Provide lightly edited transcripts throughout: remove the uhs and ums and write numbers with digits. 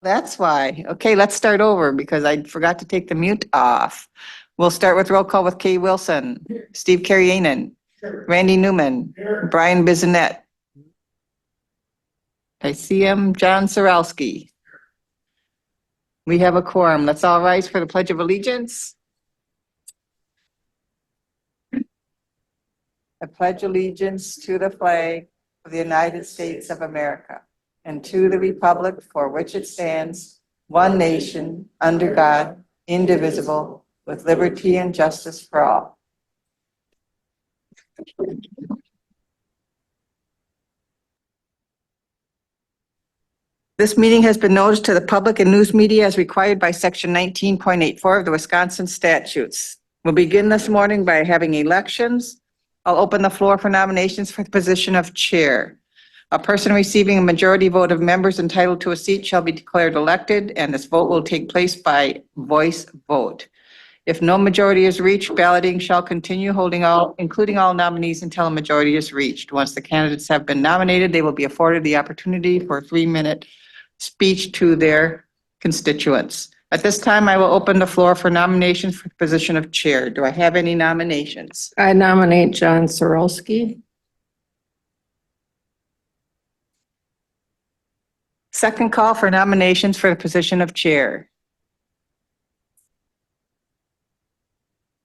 That's why. Okay, let's start over because I forgot to take the mute off. We'll start with roll call with Kay Wilson, Steve Carrienan, Randy Newman, Brian Bizinet. I see him, John Sarowski. We have a quorum. Let's all rise for the Pledge of Allegiance. I pledge allegiance to the flag of the United States of America and to the republic for which it stands, one nation, under God, indivisible, with liberty and justice for all. This meeting has been noticed to the public and news media as required by Section 19.84 of the Wisconsin statutes. We'll begin this morning by having elections. I'll open the floor for nominations for the position of chair. A person receiving a majority vote of members entitled to a seat shall be declared elected, and this vote will take place by voice vote. If no majority is reached, balloting shall continue including all nominees until a majority is reached. Once the candidates have been nominated, they will be afforded the opportunity for a 3-minute speech to their constituents. At this time, I will open the floor for nominations for the position of chair. Do I have any nominations? I nominate John Sarowski. Second call for nominations for the position of chair.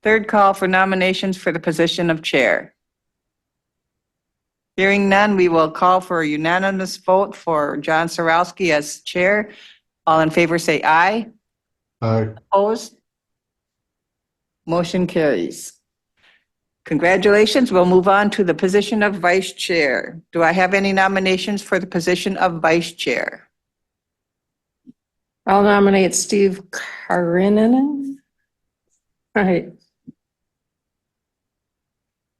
Third call for nominations for the position of chair. Hearing none, we will call for a unanimous vote for John Sarowski as chair. All in favor say aye. Aye. Opposed? Motion carries. Congratulations. We'll move on to the position of vice chair. Do I have any nominations for the position of vice chair? I'll nominate Steve Carrienan. Right.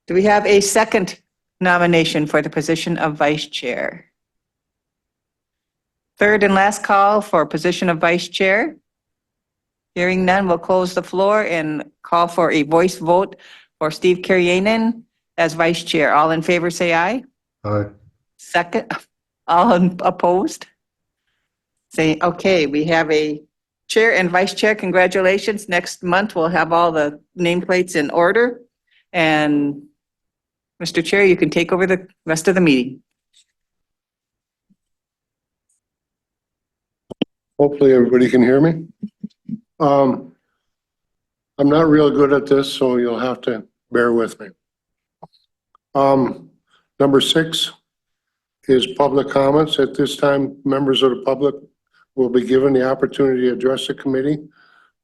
Do we have a second nomination for the position of vice chair? Third and last call for position of vice chair. Hearing none, we'll close the floor and call for a voice vote for Steve Carrienan as vice chair. All in favor say aye. Aye. Second, all opposed? Say, okay, we have a chair and vice chair. Congratulations. Next month, we'll have all the nameplates in order. And Mr. Chair, you can take over the rest of the meeting. Hopefully everybody can hear me. I'm not real good at this, so you'll have to bear with me. Number 6 is public comments. At this time, members of the public will be given the opportunity to address the committee.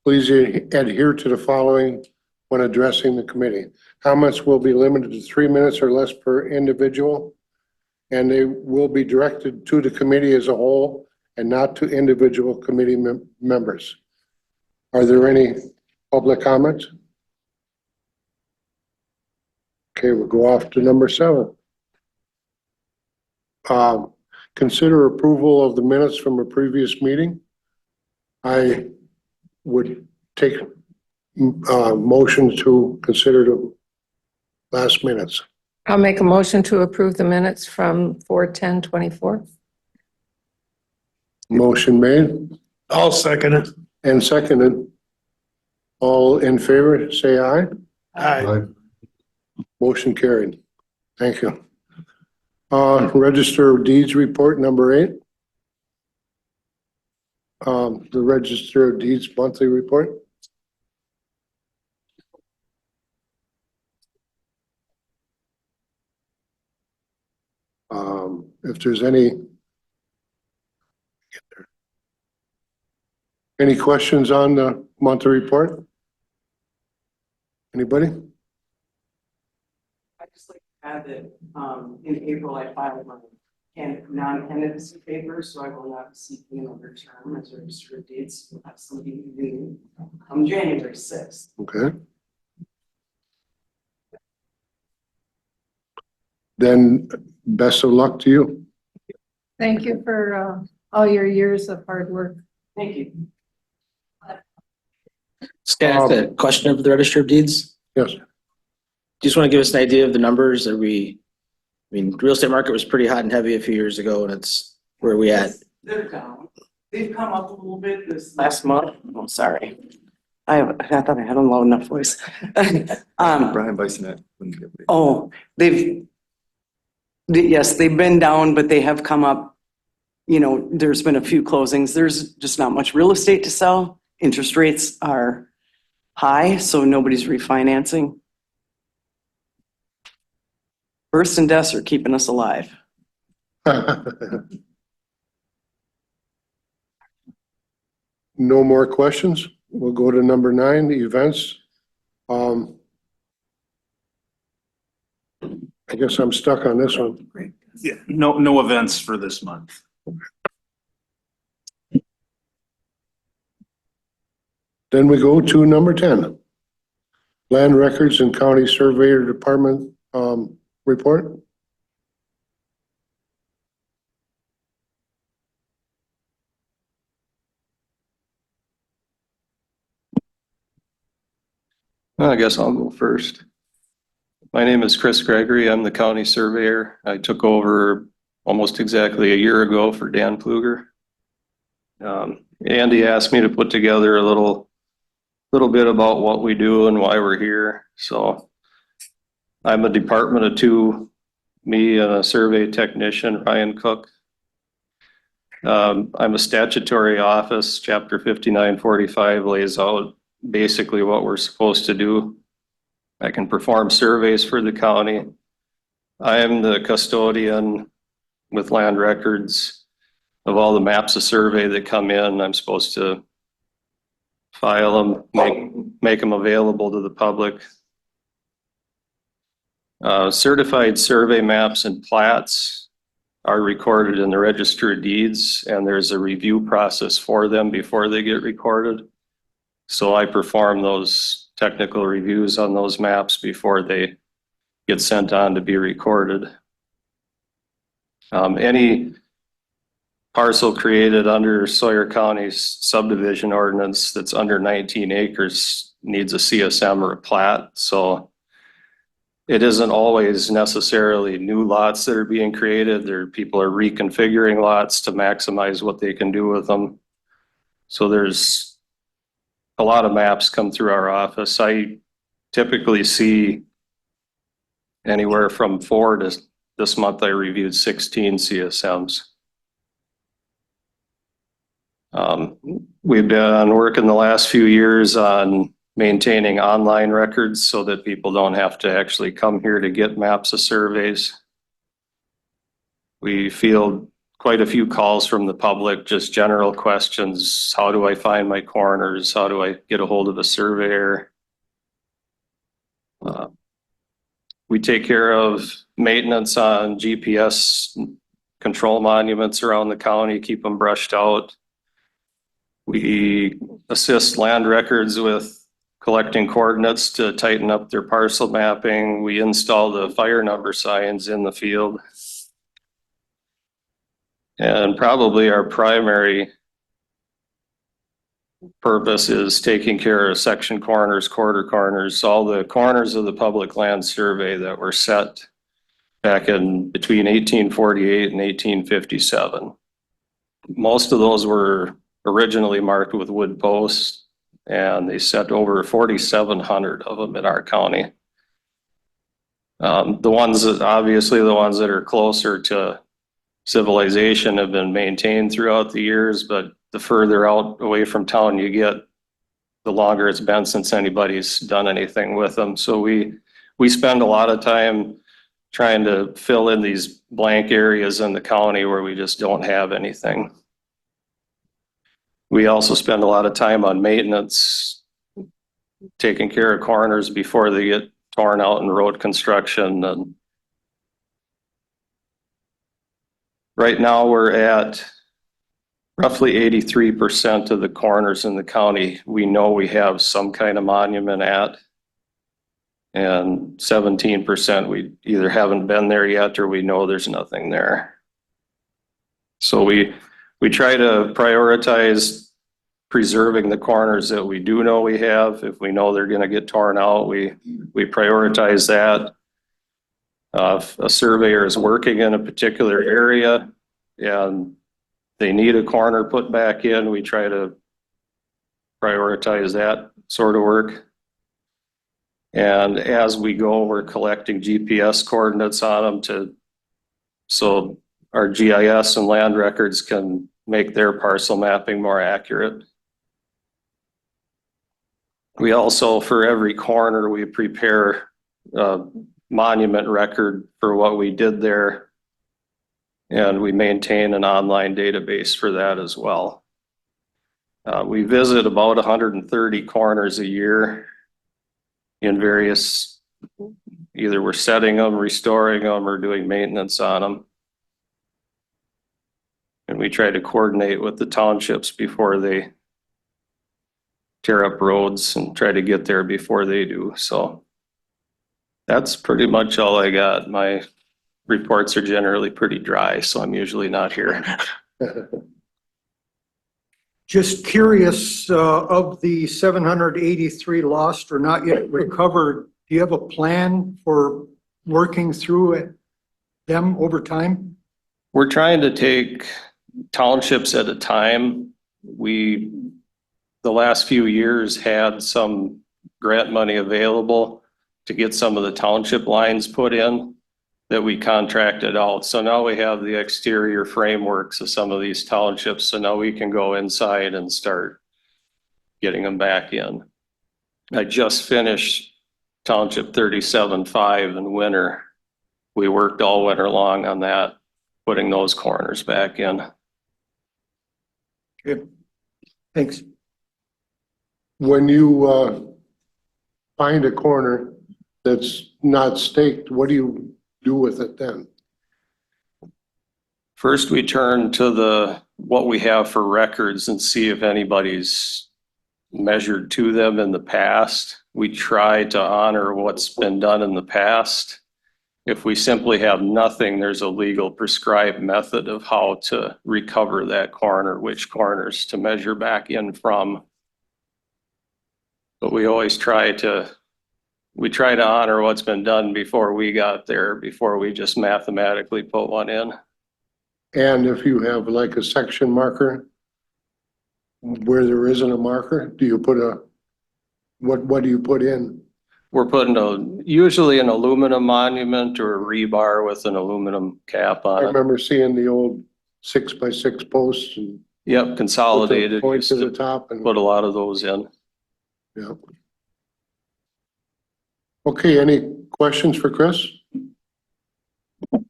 Please adhere to the following when addressing the committee. Comments will be limited to 3 minutes or less per individual, and they will be directed to the committee as a whole and not to individual committee members. Are there any public comments? Okay, we'll go off to number 7. Consider approval of the minutes from a previous meeting. I would take motion to consider the last minutes. I'll make a motion to approve the minutes from 4/10/24. Motion made I'll second it. and seconded. All in favor, say aye. Aye. Motion carried. Thank you. Register of Deeds report number 8. The Register of Deeds monthly report. If there's any questions on the monthly report? Anybody? I just like to add that in April I filed my non-candidacy paper, so I will not be seeking another term as Register of Deeds. We'll have somebody new come January 6th. Okay. Then best of luck to you. Thank you for all your years of hard work. Thank you. Scott, a question of the Register of Deeds. Yes. Do you just want to give us an idea of the numbers that the real estate market was pretty hot and heavy a few years ago, and it's where we at? They're down. They've come up a little bit this last month. I'm sorry. I thought I had a loud enough voice. Brian Bisonet. Oh, yes, they've been down, but they have come up. You know, there's been a few closings. There's just not much real estate to sell. Interest rates are high, so nobody's refinancing. Births and deaths are keeping us alive. No more questions? We'll go to number 9, the events. I guess I'm stuck on this one. Yeah, no events for this month. Then we go to number 10. Land Records and County Surveyor Department report. I guess I'll go first. My name is Chris Gregory. I'm the county surveyor. I took over almost exactly a year ago for Dan Pluger. Andy asked me to put together a little bit about what we do and why we're here. So I'm a department of 2, me and a survey technician, Ryan Cook. I'm a statutory office. Chapter 5945 lays out basically what we're supposed to do. I can perform surveys for the county. I am the custodian with Land Records of all the maps of survey that come in. I'm supposed to file them, make them available to the public. Certified survey maps and plats are recorded in the Register of Deeds, and there's a review process for them before they get recorded. So I perform those technical reviews on those maps before they get sent on to be recorded. Any parcel created under Sawyer County's subdivision ordinance that's under 19 acres needs a CSM or a plat. So it isn't always necessarily new lots that are being created. People are reconfiguring lots to maximize what they can do with them. So there's a lot of maps come through our office. I typically see anywhere from 4 to this month I reviewed 16 CSMs. We've been working the last few years on maintaining online records so that people don't have to actually come here to get maps of surveys. We field quite a few calls from the public, just general questions. How do I find my coroners? How do I get a hold of a surveyor? We take care of maintenance on GPS control monuments around the county, keep them brushed out. We assist Land Records with collecting coordinates to tighten up their parcel mapping. We install the fire number signs in the field. And probably our primary purpose is taking care of section corners, quarter corners, all the corners of the public land survey that were set back in between 1848 and 1857. Most of those were originally marked with wood posts, and they set over 4,700 of them in our county. The ones that are closer to civilization have been maintained throughout the years, but the further out away from town you get, the longer it's been since anybody's done anything with them. So we spend a lot of time trying to fill in these blank areas in the county where we just don't have anything. We also spend a lot of time on maintenance, taking care of corners before they get torn out in road construction. And right now we're at roughly 83% of the corners in the county we know we have some kind of monument at. And 17% we either haven't been there yet or we know there's nothing there. So we try to prioritize preserving the corners that we do know we have. If we know they're going to get torn out, we prioritize that. If a surveyor is working in a particular area and they need a corner put back in, we try to prioritize that sort of work. And as we go, we're collecting GPS coordinates on them so our GIS and land records can make their parcel mapping more accurate. We also, for every corner, we prepare a monument record for what we did there. And we maintain an online database for that as well. We visit about 130 corners a year in various, either we're setting them, restoring them, or doing maintenance on them. And we try to coordinate with the townships before they tear up roads and try to get there before they do. So that's pretty much all I got. My reports are generally pretty dry, so I'm usually not here. Just curious, of the 783 lost or not yet recovered, do you have a plan for working through it, them over time? We're trying to take townships at a time. We, the last few years, had some grant money available to get some of the township lines put in that we contracted out. So now we have the exterior frameworks of some of these townships. So now we can go inside and start getting them back in. I just finished Township 37-5 in winter. We worked all winter long on that, putting those corners back in. Good. Thanks. When you find a corner that's not staked, what do you do with it then? First, we turn to what we have for records and see if anybody's measured to them in the past. We try to honor what's been done in the past. If we simply have nothing, there's a legal prescribed method of how to recover that corner, which corners to measure back in from. But we always try to honor what's been done before we got there, before we just mathematically put one in. And if you have like a section marker where there isn't a marker, do you put what do you put in? We're putting usually an aluminum monument or a rebar with an aluminum cap I on it. remember seeing the old 6x6 posts and Yep, put the consolidated. points Used to the to top and, put a lot of those in. yeah. Okay, any questions for Chris? All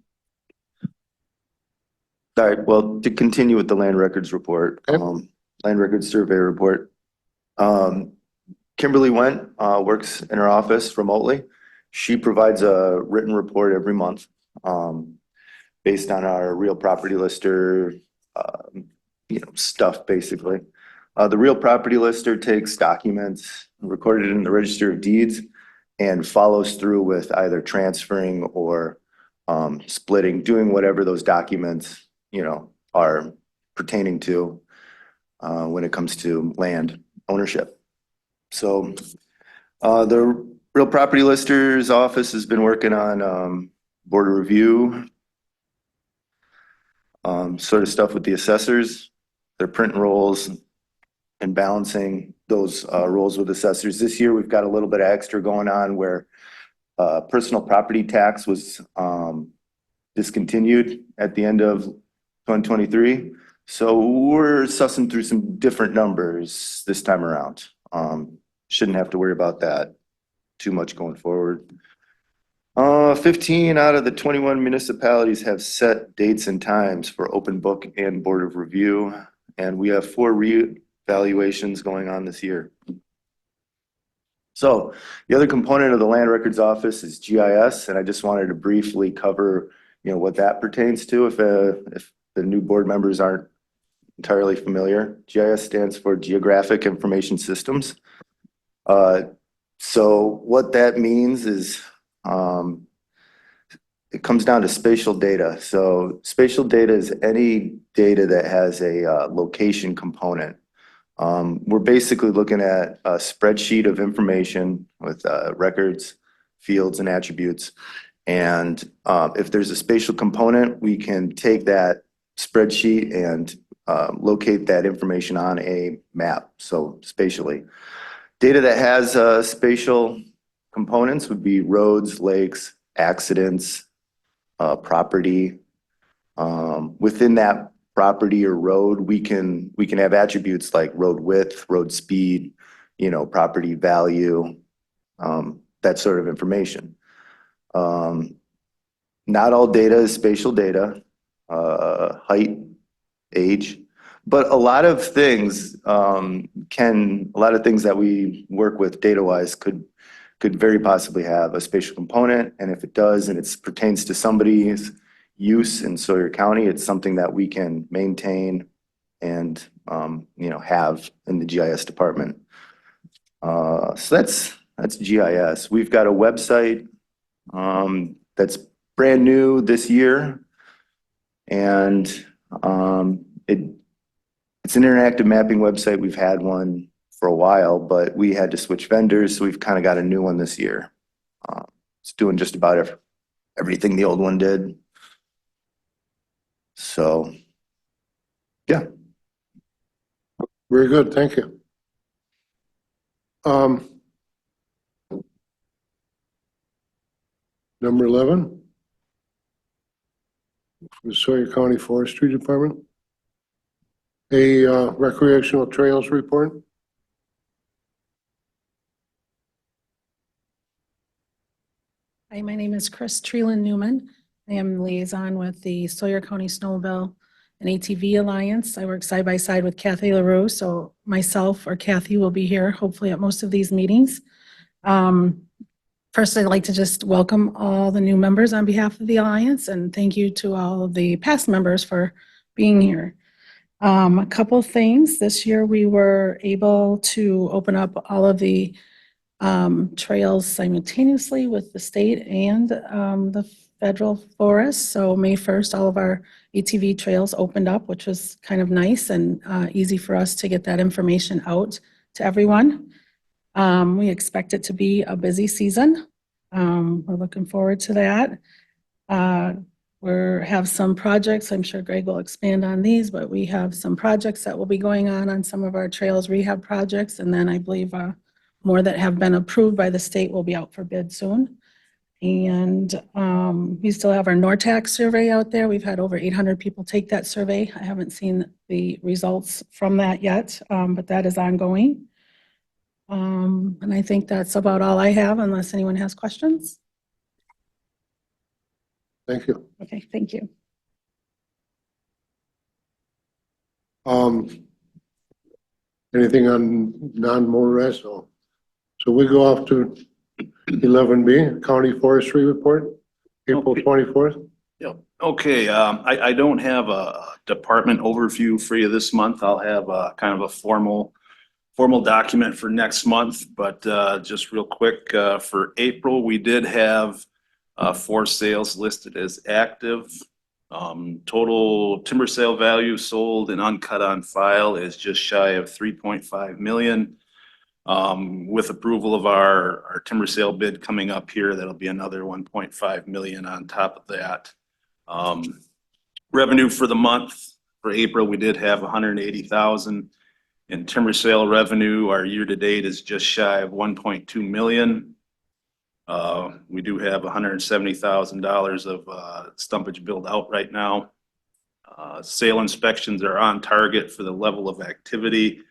right, well, to continue with the land records report, Okay. land records survey report. Kimberly Went works in her office remotely. She provides a written report every month based on our real property lister, stuff basically. The real property lister takes documents recorded in the Register of Deeds and follows through with either transferring or splitting, doing whatever those documents, are pertaining to when it comes to land ownership. So the real property lister's office has been working on border review, sort of stuff with the assessors, their print rolls and balancing those rolls with assessors. This year, we've got a little bit of extra going on where personal property tax was discontinued at the end of 2023. So we're sussing through some different numbers this time around. Shouldn't have to worry about that too much going forward. 15 out of the 21 municipalities have set dates and times for open book and board of review. And we have 4 reevaluations going on this year. So the other component of the land records office is GIS. And I just wanted to briefly cover, what that pertains to if the new board members aren't entirely familiar. GIS stands for Geographic Information Systems. So what that means is it comes down to spatial data. So spatial data is any data that has a location component. We're basically looking at a spreadsheet of information with records, fields, and attributes. And if there's a spatial component, we can take that spreadsheet and locate that information on a map, so spatially. Data that has spatial components would be roads, lakes, accidents, property. Within that property or road, we can have attributes like road width, road speed, property value, that sort of information. Not all data is spatial data, height, age, but a lot of things that we work with data-wise could very possibly have a spatial component, and if it does and it pertains to somebody's use in Sawyer County, it's something that we can maintain and have in the GIS department. So that's GIS. We've got a website that's brand new this year, and it's an interactive mapping website. We've had one for a while, but we had to switch vendors, so we've kind of got a new one this year. It's doing just about everything the old one did. So, yeah. Very good, thank you. Number 11. The Sawyer County Forestry Department. A recreational trails report. Hi, my name is Chris Treeland Newman. I am liaison with the Sawyer County Snowmobile and ATV Alliance. I work side by side with Kathy LaRue, so myself or Kathy will be here hopefully at most of these meetings. First, I'd like to just welcome all the new members on behalf of the Alliance, and thank you to all of the past members for being here. A couple things. This year, we were able to open up all of the trails simultaneously with the state and the federal forest. So May 1st, all of our ATV trails opened up, which was kind of nice and easy for us to get that information out to everyone. We expect it to be a busy season. We're looking forward to that. We have some projects, I'm sure Greg will expand on these, but we have some projects that will be going on some of our trails rehab projects. And then I believe more that have been approved by the state will be out for bid soon. And we still have our NORTAC survey out there. We've had over 800 people take that survey. I haven't seen the results from that yet, but that is ongoing. And I think that's about all I have unless anyone has questions. Thank you. Okay, thank you. Anything on non-motorized? So we go off to 11B, County Forestry Report, April 24th. Yep. Okay, I don't have a department overview for you this month. I'll have a kind of a formal document for next month, but just real quick, for April, we did have 4 sales listed as active. Total timber sale value sold and uncut on file is just shy of 3.5 million. With approval of our timber sale bid coming up here, that'll be another 1.5 million on top of that. Revenue for the month for April, we did have 180,000 in timber sale revenue. Our year to date is just shy of 1.2 million. We do have $170,000 of stumpage billed out right now. Sale inspections are on target for the level of activity.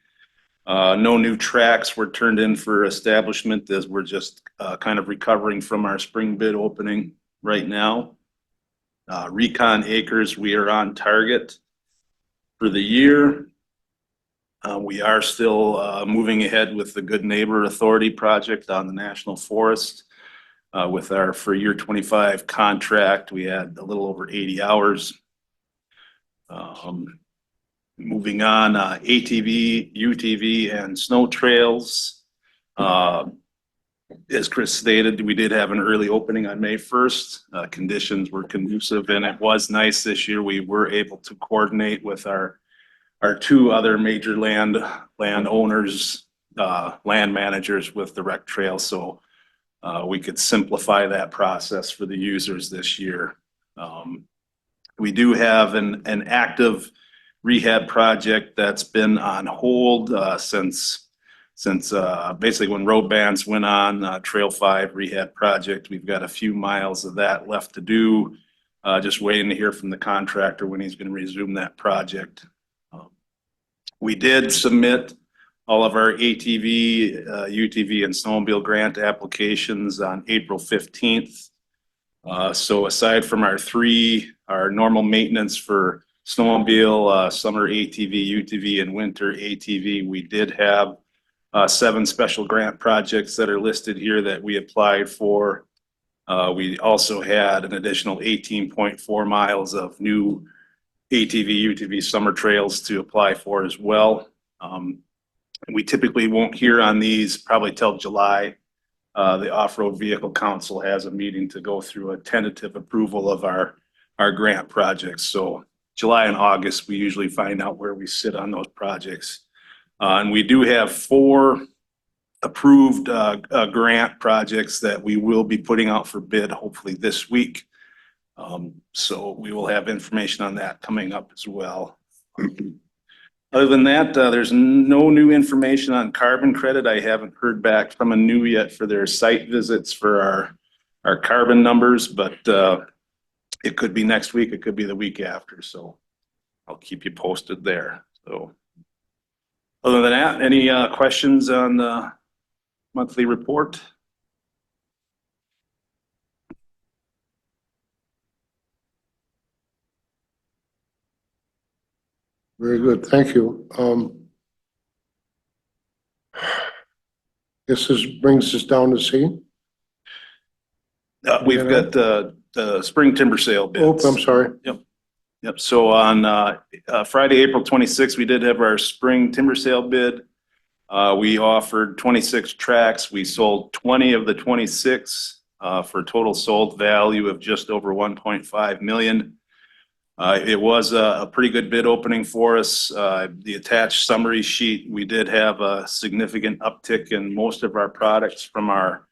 No new tracks were turned in for establishment as we're just kind of recovering from our spring bid opening right now. Recon acres, we are on target for the year. We are still moving ahead with the Good Neighbor Authority project on the National Forest. With our for year 25 contract, we had a little over 80 hours. Moving on, ATV, UTV, and snow trails. As Chris stated, we did have an early opening on May 1st. Conditions were conducive and it was nice this year. We were able to coordinate with our 2 other major land owners, land managers with the rec trail. So we could simplify that process for the users this year. We do have an active rehab project that's been on hold since basically when road bans went on, Trail 5 rehab project. We've got a few miles of that left to do. Just waiting to hear from the contractor when he's going to resume that project. We did submit all of our ATV, UTV, and snowmobile grant applications on April 15th. So aside from our normal maintenance for snowmobile, summer ATV, UTV, and winter ATV, we did have 7 special grant projects that are listed here that we applied for. We also had an additional 18.4 miles of new ATV, UTV summer trails to apply for as well. We typically won't hear on these probably till July. The Off-Road Vehicle Council has a meeting to go through a tentative approval of our grant projects. So July and August, we usually find out where we sit on those projects. And we do have 4 approved grant projects that we will be putting out for bid hopefully this week. So we will have information on that coming up as well. Other than that, there's no new information on carbon credit. I haven't heard back from ANU yet for their site visits for our carbon numbers, but it could be next week, it could be the week after, so I'll keep you posted there. So other than that, any questions on the monthly report? Very good, thank you. Brings us down to C. We've got the spring timber sale bids. Oh, I'm sorry. Yep. So on Friday, April 26th, we did have our spring timber sale bid. We offered 26 tracks. We sold 20 of the 26 for a total sold value of just over 1.5 million. It was a pretty good bid opening for us. The attached summary sheet, we did have a significant uptick in most of our products from our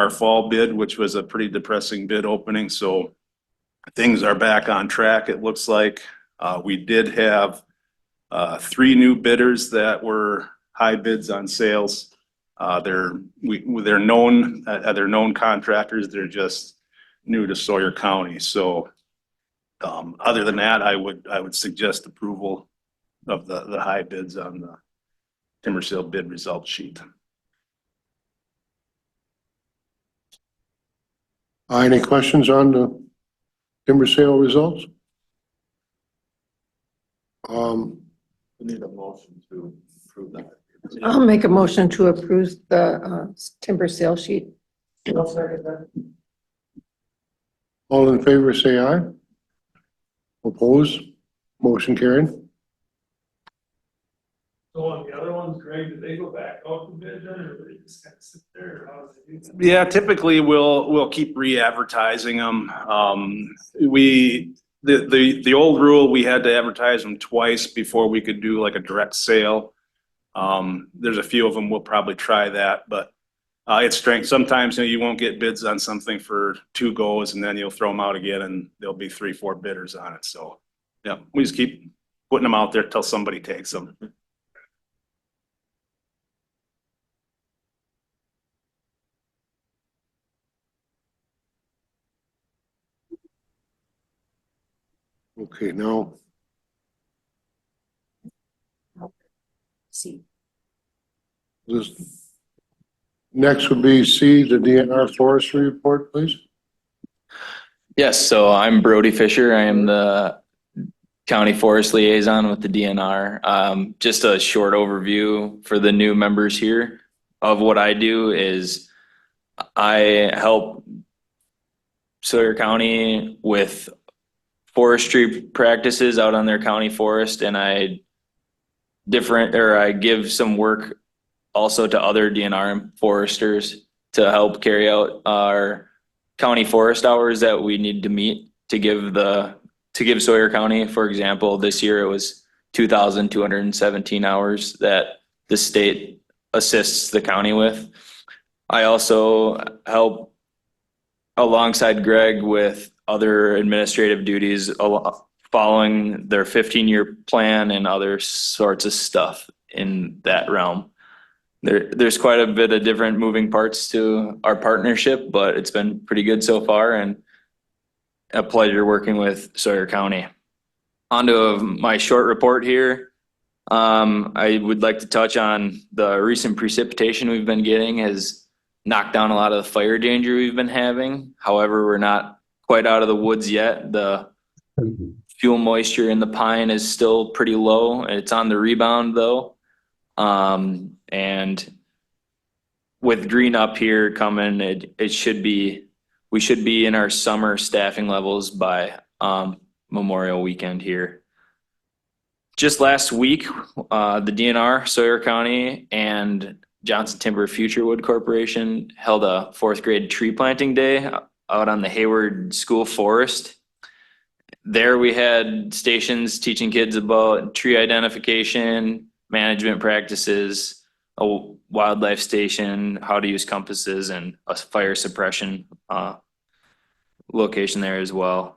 fall bid, which was a pretty depressing bid opening. So things are back on track, it looks like. We did have 3 new bidders that were high bids on sales. They're known contractors. They're just new to Sawyer County. So other than that, I would suggest approval of the high bids on the timber sale bid result sheet. Any questions on the timber sale results? We need a motion to approve that. I'll make a motion to approve the timber sale sheet. All in favor, say aye. Opposed? Motion carried. So on the other ones, Greg, did they go back out to bid then, or they just kind of sit there, or how does it do that? Yeah, typically we'll keep re-advertising them. The old rule, we had to advertise them twice before we could do like a direct sale. There's a few of them, we'll probably try that, but it's strange. Sometimes you won't get bids on something for 2 goes and then you'll throw them out again and there'll be 3-4 bidders on it. So yeah, we just keep putting them out there till somebody takes them. Okay, now. See. This next would be C, the DNR forestry report, please. Yes, so I'm Brody Fisher. I am the county forest liaison with the DNR. Just a short overview for the new members here of what I do is I help Sawyer County with forestry practices out on their county forest, and I give some work also to other DNR foresters to help carry out our county forest hours that we need to meet to give Sawyer County. For example, this year it was 2,217 hours that the state assists the county with. I also help alongside Greg with other administrative duties following their 15-year plan and other sorts of stuff in that realm. There's quite a bit of different moving parts to our partnership, but it's been pretty good so far and a pleasure working with Sawyer County. Onto my short report here. I would like to touch on the recent precipitation we've been getting has knocked down a lot of the fire danger we've been having. However, we're not quite out of the woods yet. The fuel moisture in the pine is still pretty low. It's on the rebound though. And with green up here coming, we should be in our summer staffing levels by Memorial Weekend here. Just last week, the DNR, Sawyer County, and Johnson Timber Futurewood Corporation held a 4th grade tree planting day out on the Hayward School Forest. There we had stations teaching kids about tree identification, management practices, a wildlife station, how to use compasses, and a fire suppression location there as well.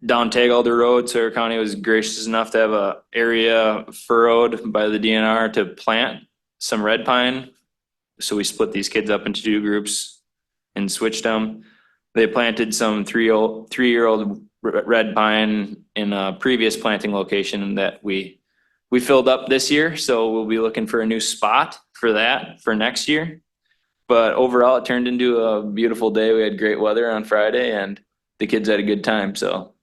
Down Tagalder Road, Sawyer County was gracious enough to have an area furrowed by the DNR to plant some red pine. So we split these kids up into 2 groups and switched them. They planted some 3-year-old red pine in a previous planting location that we filled up this year. So we'll be looking for a new spot for that for next year. But overall, it turned into a beautiful day. We had great weather on Friday and the kids had a good time. So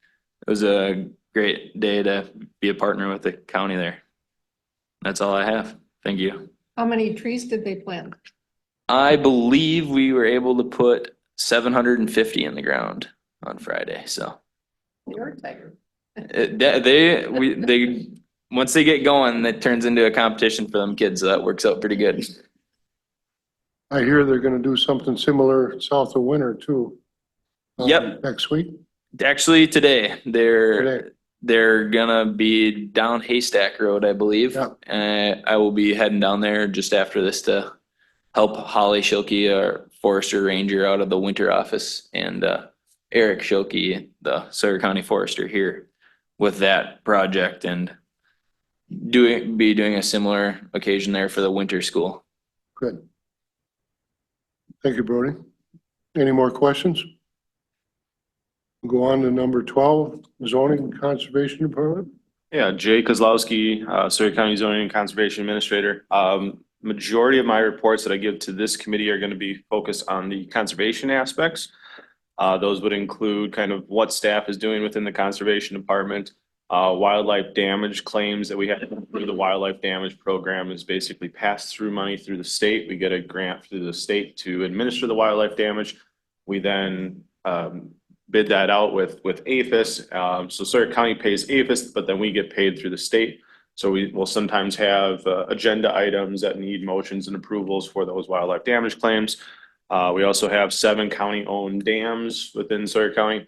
it was a great day to be a partner with the county there. That's all I have. Thank you. How many trees did they plant? I believe we were able to put 750 in the ground on Friday. So You're a tiger. they once they get going, it turns into a competition for them kids. So that works out pretty good. I hear they're gonna do something similar south of Winter too. Yep. Next week? Actually, today Today. they're gonna be down Haystack Road, I believe. Yeah. I will be heading down there just after this to help Holly Schilke, our forester ranger out of the winter office, and Eric Schilke, the Sawyer County forester here, with that project and be doing a similar occasion there for the winter school. Good. Thank you, Brody. Any more questions? Go on to number 12, zoning and conservation department. Yeah, Jay Kozlowski, Sawyer County Zoning and Conservation Administrator. Majority of my reports that I give to this committee are going to be focused on the conservation aspects. Those would include kind of what staff is doing within the conservation department. Wildlife damage claims that we have through the wildlife damage program is basically pass through money through the state. We get a grant through the state to administer the wildlife damage. We then bid that out with APHIS. So Sawyer County pays APHIS, but then we get paid through the state. So we will sometimes have agenda items that need motions and approvals for those wildlife damage claims. We also have 7 county-owned dams within Sawyer County.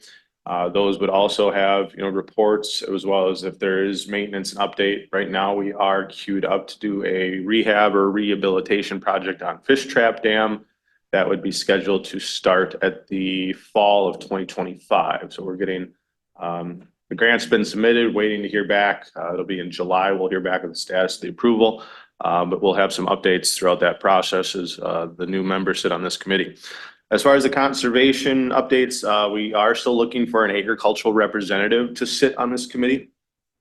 Those would also have, reports, as well as if there is maintenance and update. Right now, we are queued up to do a rehab or rehabilitation project on Fish Trap Dam. That would be scheduled to start at the fall of 2025. So we're getting, the grant's been submitted, waiting to hear back. It'll be in July. We'll hear back on the status of the approval, but we'll have some updates throughout that process as the new members sit on this committee. As far as the conservation updates, we are still looking for an agricultural representative to sit on this committee.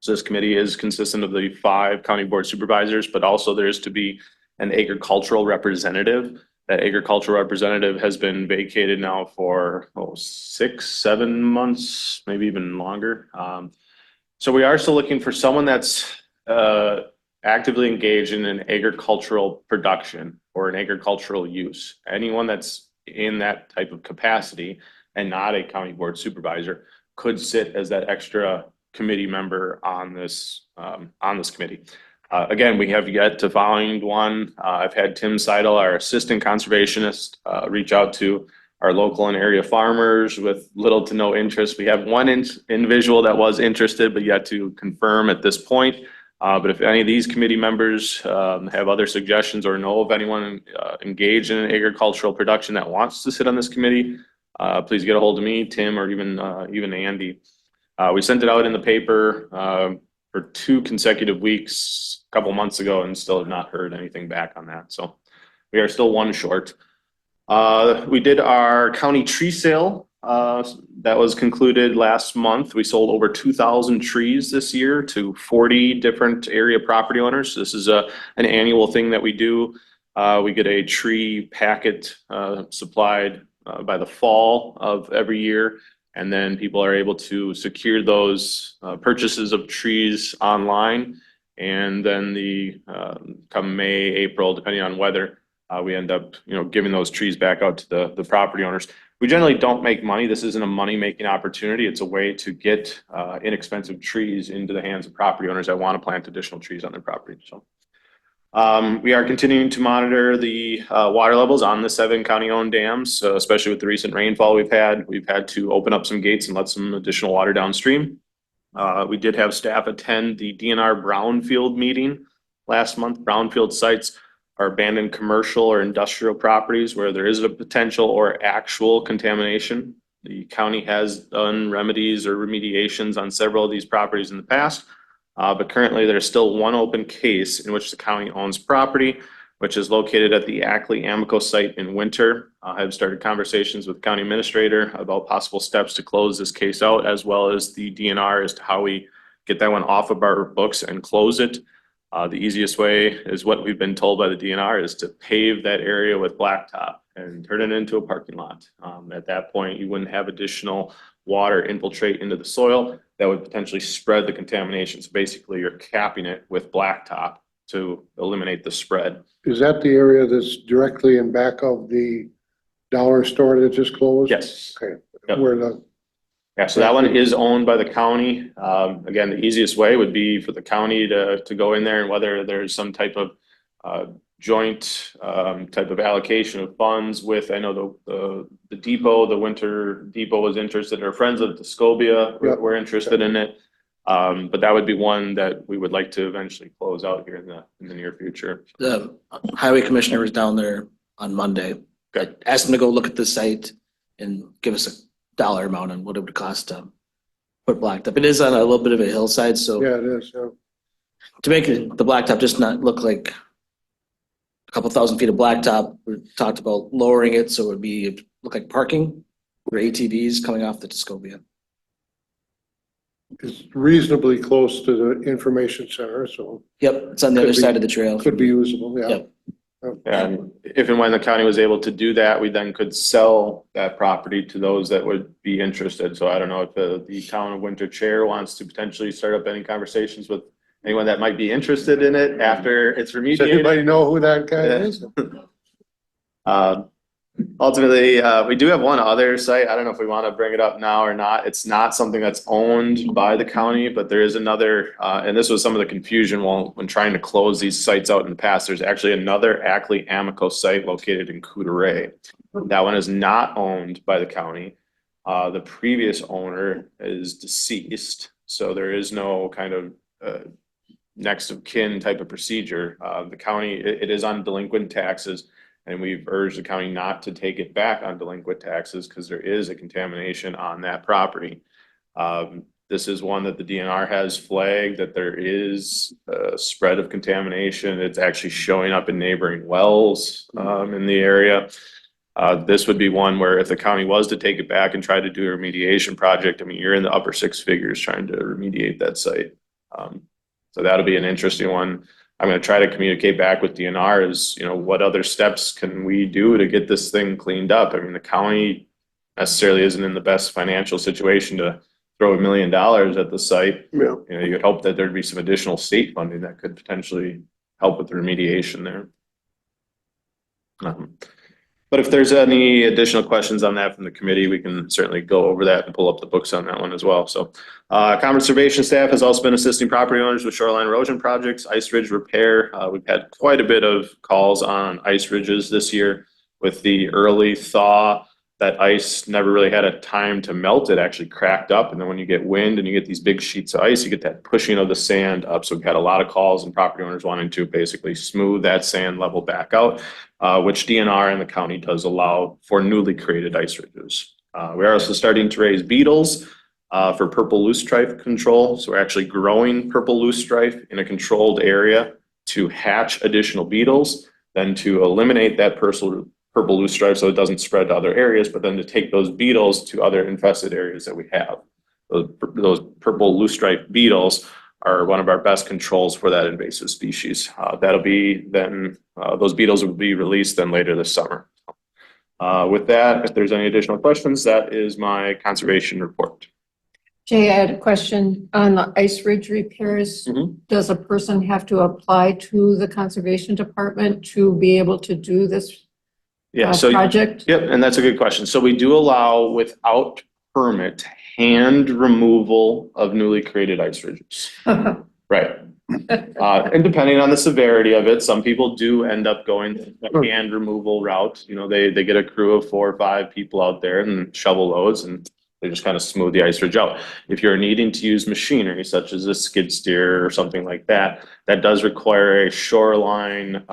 So this committee is consistent of the 5 county board supervisors, but also there is to be an agricultural representative. That agricultural representative has been vacated now for 6-7 months, maybe even longer. So we are still looking for someone that's actively engaged in an agricultural production or an agricultural use. Anyone that's in that type of capacity and not a county board supervisor could sit as that extra committee member on this committee. Again, we have yet to find one. I've had Tim Seidel, our assistant conservationist, reach out to our local and area farmers with little to no interest. We have one individual that was interested, but yet to confirm at this point. But if any of these committee members have other suggestions or know of anyone engaged in an agricultural production that wants to sit on this committee, please get a hold of me, Tim, or even Andy. We sent it out in the paper for 2 consecutive weeks a couple months ago and still have not heard anything back on that. So we are still 1 short. We did our county tree sale. That was concluded last month. We sold over 2,000 trees this year to 40 different area property owners. This is an annual thing that we do. We get a tree packet supplied by the fall of every year. And then people are able to secure those purchases of trees online. And then come May, April, depending on weather, we end up, giving those trees back out to the property owners. We generally don't make money. This isn't a money-making opportunity. It's a way to get inexpensive trees into the hands of property owners that want to plant additional trees on their property. So we are continuing to monitor the water levels on the 7 county-owned dams, especially with the recent rainfall we've had. We've had to open up some gates and let some additional water downstream. We did have staff attend the DNR Brownfield meeting last month. Brownfield sites are abandoned commercial or industrial properties where there is a potential or actual contamination. The county has done remedies or remediations on several of these properties in the past. But currently there's still 1 open case in which the county owns property, which is located at the Ackley Amico site in Winter. I've started conversations with the county administrator about possible steps to close this case out, as well as the DNR as to how we get that one off of our books and close it. The easiest way is what we've been told by the DNR is to pave that area with blacktop and turn it into a parking lot. At that point, you wouldn't have additional water infiltrate into the soil that would potentially spread the contamination. So basically you're capping it with blacktop to eliminate the spread. Is that the area that's directly in back of the dollar store that just closed? Yes. Okay. Yep. Where Yeah, so that one is owned by the county. Again, the easiest way would be for the county to go in there, and whether there's some type of joint type of allocation of funds with, I know the depot, the Winter Depot was interested, or Friends of Tuscobia were interested in it. But that would be one that we would like to eventually close out here in the near future. The highway commissioner was down there on Monday. I asked him to go look at the site and give us a dollar amount on what it would cost to put blacktop. It is on a little bit of a hillside, so yeah, it is. Yeah. to make the blacktop just not look like a couple thousand feet of blacktop, we talked about lowering it so it would look like parking for ATVs coming off the Tuscobia. It's reasonably close to the information center, so Yep, it's on the Could other be- side of the trail. could be usable, yeah. Yep. And if and when the county was able to do that, we then could sell that property to those that would be interested. So I don't know if the town of Winter Chair wants to potentially start up any conversations with anyone that might be interested in it after it's Does remediated. anybody know who that guy is? Ultimately, we do have one other site. I don't know if we want to bring it up now or not. It's not something that's owned by the county, but there is another, and this was some of the confusion when trying to close these sites out in the past. There's actually another Ackley Amico site located in Coudray. That one is not owned by the county. The previous owner is deceased, so there is no kind of next of kin type of procedure. The county, it is on delinquent taxes. And we've urged the county not to take it back on delinquent taxes because there is a contamination on that property. This is one that the DNR has flagged that there is a spread of contamination. It's actually showing up in neighboring wells in the area. This would be one where if the county was to take it back and try to do a remediation project, I mean, you're in the upper 6 figures trying to remediate that site. So that'll be an interesting one. I'm going to try to communicate back with DNR is, what other steps can we do to get this thing cleaned up? I mean, the county necessarily isn't in the best financial situation to throw $1 million at the site. Yeah. You'd hope that there'd be some additional state funding that could potentially help with the remediation there. But if there's any additional questions on that from the committee, we can certainly go over that and pull up the books on that one as well. So conservation staff has also been assisting property owners with shoreline erosion projects, ice ridge repair. We've had quite a bit of calls on ice ridges this year with the early thaw. That ice never really had a time to melt. It actually cracked up. And then when you get wind and you get these big sheets of ice, you get that pushing of the sand up. So we've had a lot of calls and property owners wanting to basically smooth that sand level back out, which DNR and the county does allow for newly created ice ridges. We are also starting to raise beetles. for purple loosestrife control. So we're actually growing purple loosestrife in a controlled area to hatch additional beetles, then to eliminate that purple loosestrife so it doesn't spread to other areas, but then to take those beetles to other infested areas that we have. Those purple loosestrife beetles are one of our best controls for that invasive species. That'll be then, those beetles will be released then later this summer. With that, if there's any additional questions, that is my conservation report. Jay, I had a question on the ice ridge repairs. Mhm. Does a person have to apply to the Conservation Department to be able to do this Yeah, so. project? Yep, and that's a good question. So we do allow without permit hand removal of newly created ice ridges. Right. And depending on the severity of it, some people do end up going the hand removal route. You know, they get a crew of 4 or 5 people out there and shovel those and they just kind of smooth the ice ridge out. If you're needing to use machinery such as a skid steer or something like that, that does require a shoreline,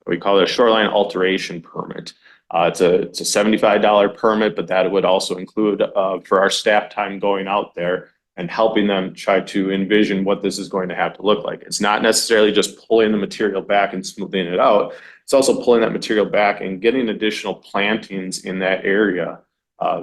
we call it a shoreline alteration permit. It's a $75 permit, but that would also include for our staff time going out there and helping them try to envision what this is going to have to look like. It's not necessarily just pulling the material back and smoothing it out. It's also pulling that material back and getting additional plantings in that area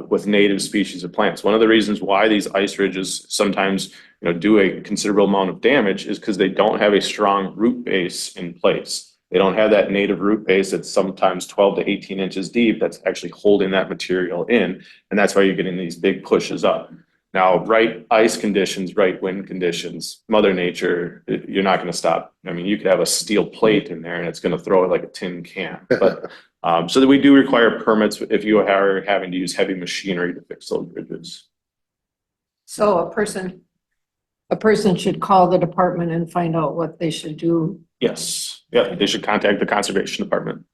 with native species of plants. One of the reasons why these ice ridges sometimes, do a considerable amount of damage is because they don't have a strong root base in place. They don't have that native root base that's sometimes 12 to 18 inches deep that's actually holding that material in. And that's why you're getting these big pushes up. Now, right ice conditions, right wind conditions, Mother Nature, you're not going to stop. I mean, you could have a steel plate in there and it's going to throw it like a tin can. But so that we do require permits if you are having to use heavy machinery to fix those bridges. So a person should call the department and find out what they should do. Yes. Yeah, they should contact the Conservation Department.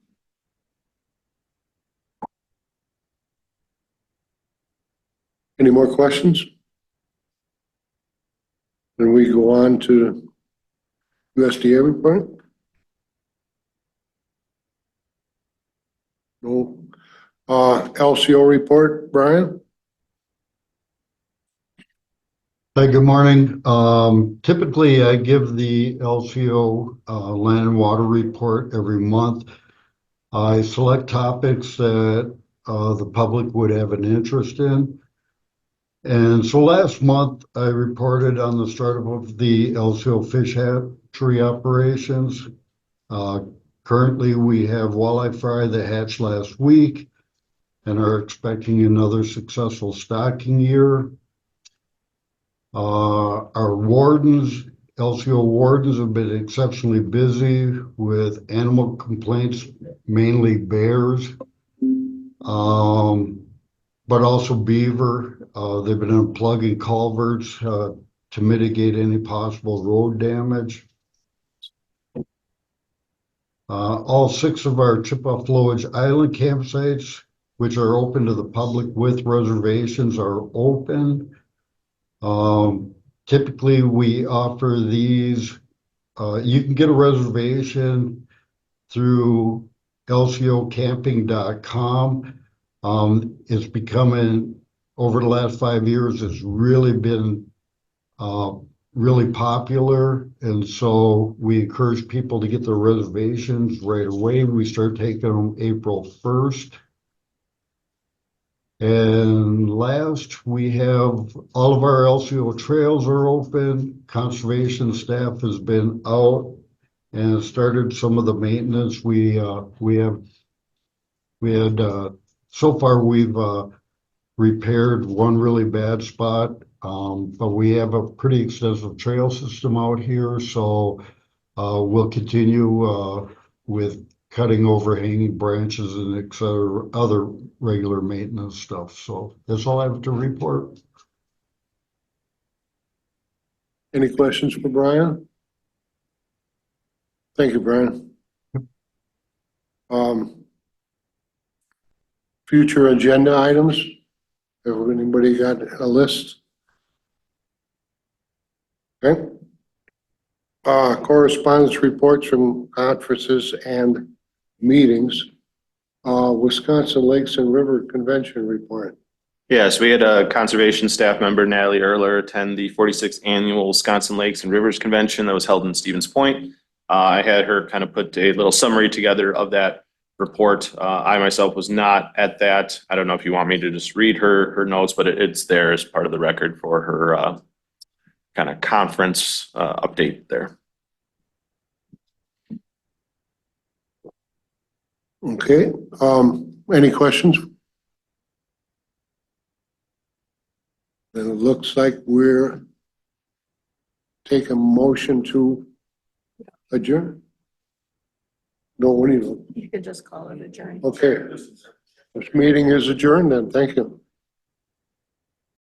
Any more questions? Then we go on to USDA report. No. LCO report, Brian? Hi, good morning. Typically I give the LCO land and water report every month. I select topics that the public would have an interest in. And so last month I reported on the startup of the LCO fish hatchery operations. Currently we have walleye fry that hatched last week and are expecting another successful stocking year. Our wardens, LCO wardens, have been exceptionally busy with animal complaints, mainly bears, but also beaver. They've been unplugging culverts to mitigate any possible road damage. All 6 of our Chippewa Flowage Island campsites, which are open to the public with reservations, are open. Typically we offer these, you can get a reservation through lcocamping.com. It's becoming, over the last 5 years, it's really been really popular. And so we encourage people to get their reservations right away. We start taking them April 1st. And last, we have all of our LCO trails are open. Conservation staff has been out and started some of the maintenance. So far we've repaired one really bad spot, but we have a pretty extensive trail system out here. So we'll continue with cutting overhanging branches and et cetera, other regular maintenance stuff. So that's all I have to report. Any questions for Brian? Thank you, Brian. Future agenda items. Have anybody got a list? Okay. Correspondence reports from conferences and meetings. Wisconsin Lakes and River Convention report. Yes, we had a conservation staff member, Natalie Erler, attend the 46th Annual Wisconsin Lakes and Rivers Convention that was held in Stevens Point. I had her kind of put a little summary together of that report. I myself was not at that. I don't know if you want me to just read her notes, but it's there as part of the record for her kind of conference update there. Okay, any questions? Then it looks like we're taking motion to adjourn. No, what do you? You could just call it adjourned. Okay, this meeting is adjourned then. Thank you.